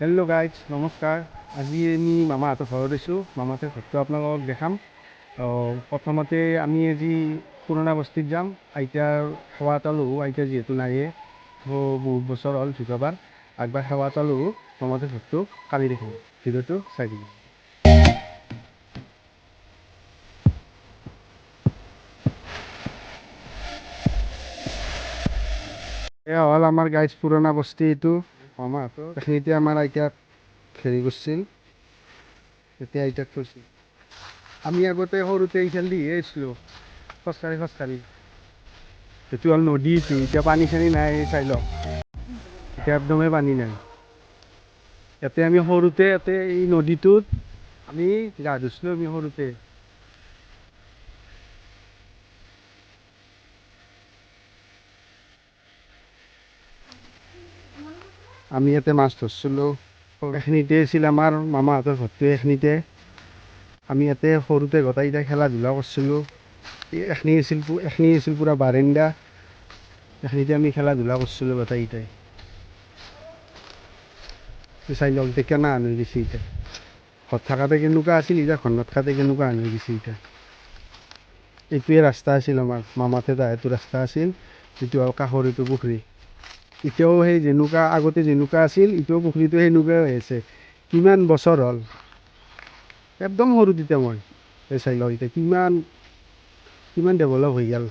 Hello' guys, নমস্কাৰ। আজি আমি মামাহঁতৰ ঘৰত আছোঁ। মামাহঁতৰ ঘৰটো আপোনালোকক দেখাম। প্ৰথমতে আমি আজি পুৰণা বস্তিত যাম। আইতাৰ সেৱা এটা লওঁ। আইতা যিহেতু নায়ে, বহুত বছৰ হ'ল ঢুকাবাৰ। একবাৰ সেৱা এটা লওঁ। মামাহঁতৰ ঘৰটো কালি দেখিম। ভিডিঅ'টো চাই দিম। এয়া হ'ল আমাৰ গাইজ পুৰণা বস্তি। এইটো মামাহঁতৰ এইখিনিতে আমাৰ আইতাক হেৰি কৰিছিল, এতিয়া আইতাক থৈছিল। আমি আগতে সৰুতে এইফালেদিহে আহিছিলোঁ, খোজকাঢ়ি। সেইটো হ'ল নদী। এতিয়া পানী চানী নাই, চাই লওক এতিয়া একদমেই পানী নাই। ইয়াতে আমি সৰুতে এই নদীটোত আমি গা ধুইছিলোঁ। আমি সৰুতে আমি ইয়াতে মাছ ধৰিছিলোঁ। এইখিনিতে আছিল আমাৰ মামাহঁতৰ ঘৰটো। এইখিনিতে আমি ইয়াতে সৰুতে গোটেইকেইটাই খেলা ধূলা কৰিছিলোঁ। এইখিনি আছিল পূৰা বাৰান্দা। এইখিনিতে আমি খেলা ধূলা কৰিছিলোঁ গোটেইকেইটাই। চাই লওক এতিয়া কেনে হৈ গৈছে। এতিয়া ঘৰত থাকোঁতে কেনেকুৱা আছিল, এতিয়া ঘৰত নাথাকোঁতে কেনেকুৱা হৈ গৈছে। এতিয়া এইটোৱে ৰাস্তা আছিল আমাৰ মামাহঁতে যোৱা। এইটো ৰাস্তা আছিল, যিটো হ'ল কাষৰ এইটো পুখুৰী। এতিয়াও সেই যেনেকুৱা আগতে যেনেকুৱা আছিল, এতিয়াও পুখুৰীটো সেনেকুৱাই হৈ আছে। কিমান বছৰ হ'ল, একদম সৰু তেতিয়া মই। এই চাই লওক এতিয়া কিমান ডেভেলপ হৈ গ'ল।